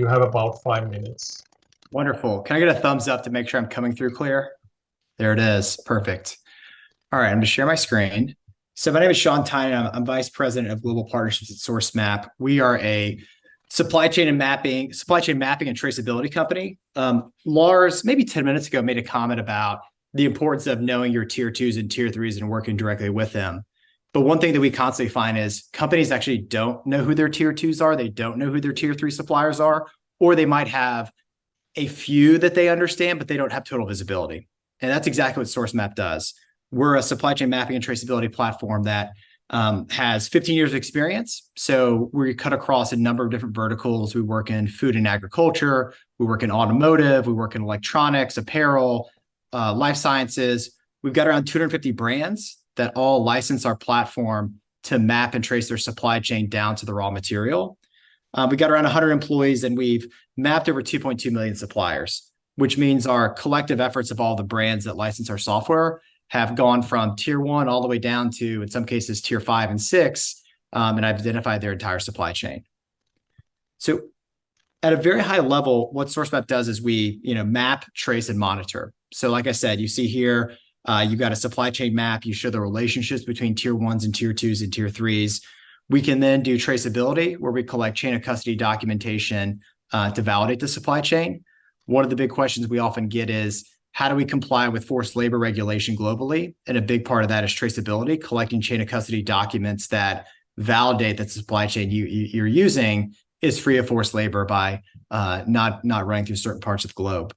You have about 5 minutes. Wonderful. Can I get a thumbs up to make sure I'm coming through clear? There it is. Perfect. All right, I'm going to share my screen. So my name is Sean Tynan. I'm Vice President of Global Partnerships at Sourcemap. We are a supply chain mapping and traceability company. Lars, maybe 10 minutes ago, made a comment about the importance of knowing your tier twos and tier threes and working directly with them. But one thing that we constantly find is companies actually don't know who their tier twos are. They don't know who their tier three suppliers are, or they might have a few that they understand, but they don't have total visibility. And that's exactly what Sourcemap does. We're a supply chain mapping and traceability platform that has 15 years of experience. So we cut across a number of different verticals. We work in food and agriculture. We work in automotive. We work in electronics, apparel, life sciences. We've got around 250 brands that all license our platform to map and trace their supply chain down to the raw material. We got around 100 employees, and we've mapped over 2.2 million suppliers, which means our collective efforts of all the brands that license our software have gone from tier 1 all the way down to, in some cases, tier 5 and 6, and I've identified their entire supply chain. So at a very high level, what Sourcemap does is we map, trace, and monitor. So like I said, you see here, you've got a supply chain map. You show the relationships between tier 1s and tier 2s and tier 3s. We can then do traceability, where we collect chain of custody documentation to validate the supply chain. One of the big questions we often get is, how do we comply with forced labor regulation globally? And a big part of that is traceability, collecting chain of custody documents that validate that the supply chain you're using is free of forced labor by not running through certain parts of the globe.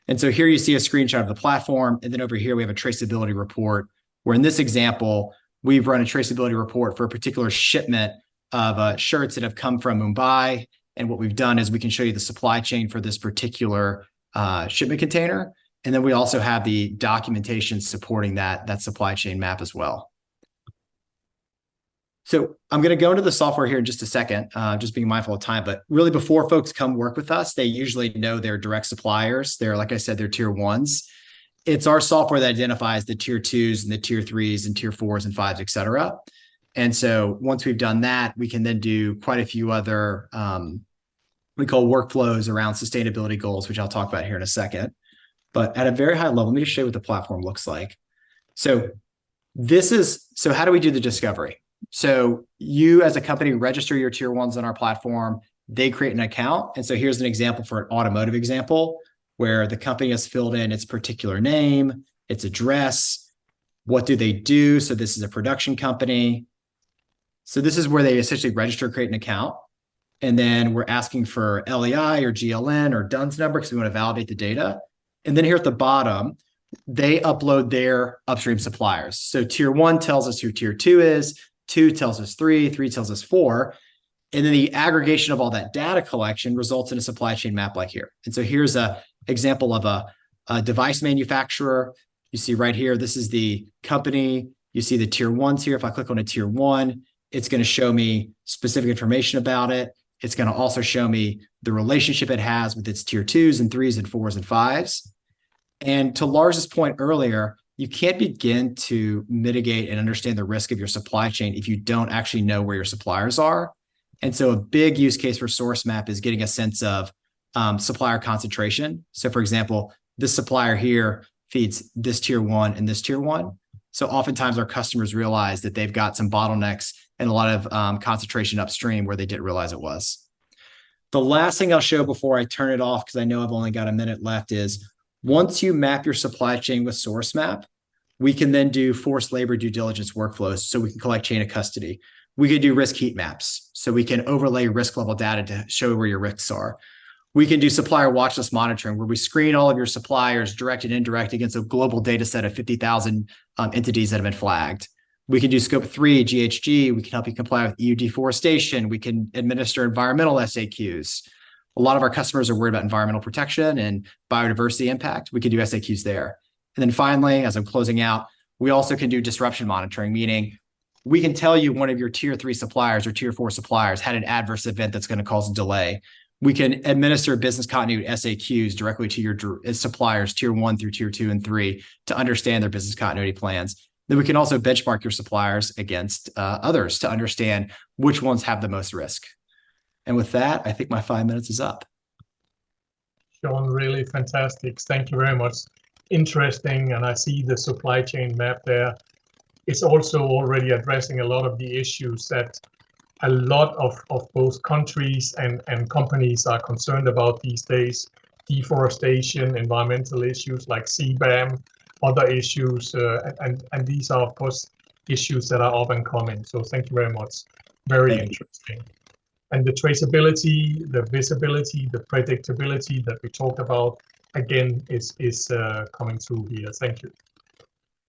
And so here you see a screenshot of the platform. And then over here, we have a traceability report, where in this example, we've run a traceability report for a particular shipment of shirts that have come from Mumbai. And what we've done is we can show you the supply chain for this particular shipment container. And then we also have the documentation supporting that supply chain map as well. So I'm going to go into the software here in just a second, just being mindful of time. But really, before folks come work with us, they usually know their direct suppliers. They're, like I said, they're tier 1s. It's our software that identifies the tier 2s and the tier 3s and tier 4s and 5s, et cetera. And so once we've done that, we can then do quite a few other, we call workflows around sustainability goals, which I'll talk about here in a second. But at a very high level, let me just show you what the platform looks like. So how do we do the discovery? So you as a company register your tier 1s on our platform, they create an account. And so here's an example for an automotive example, where the company has filled in its particular name, its address, what do they do? So this is a production company. So this is where they essentially register, create an account. And then we're asking for LEI or GLN or DUNS number because we want to validate the data. And then here at the bottom, they upload their upstream suppliers. So tier 1 tells us who tier 2 is, 2 tells us 3, 3 tells us 4. And then the aggregation of all that data collection results in a supply chain map like here. And so here's an example of a device manufacturer. You see right here, this is the company. You see the tier 1s here. If I click on a tier 1, it's going to show me specific information about it. It's going to also show me the relationship it has with its tier 2s and 3s and 4s and 5s. And to Lars's point earlier, you can't begin to mitigate and understand the risk of your supply chain if you don't actually know where your suppliers are. And so a big use case for Sourcemap is getting a sense of supplier concentration. So for example, this supplier here feeds this tier 1 and this tier 1. So oftentimes our customers realize that they've got some bottlenecks and a lot of concentration upstream where they didn't realize it was. The last thing I'll show before I turn it off, because I know I've only got a minute left, is once you map your supply chain with Sourcemap, we can then do forced labor due diligence workflows. So we can collect chain of custody. We can do risk heat maps. So we can overlay risk level data to show where your risks are. We can do supplier watch list monitoring, where we screen all of your suppliers, direct and indirect, against a global data set of 50,000 entities that have been flagged. We can do scope 3, GHG. We can help you comply with EU deforestation. We can administer environmental SAQs. A lot of our customers are worried about environmental protection and biodiversity impact. We can do SAQs there. And then finally, as I'm closing out, we also can do disruption monitoring, meaning we can tell you one of your tier 3 suppliers or tier 4 suppliers had an adverse event that's going to cause a delay. We can administer business continuity SAQs directly to your suppliers, tier 1 through tier 2 and 3, to understand their business continuity plans. Then we can also benchmark your suppliers against others to understand which ones have the most risk. And with that, I think my 5 minutes is up. Sean, really fantastic. Thank you very much. Interesting, and I see the supply chain map there. It's also already addressing a lot of the issues that a lot of both countries and companies are concerned about these days. Deforestation, environmental issues like CBAM, other issues, and these are, of course, issues that are up and coming. So thank you very much. Very interesting. And the traceability, the visibility, the predictability that we talked about, again, is coming through here. Thank you.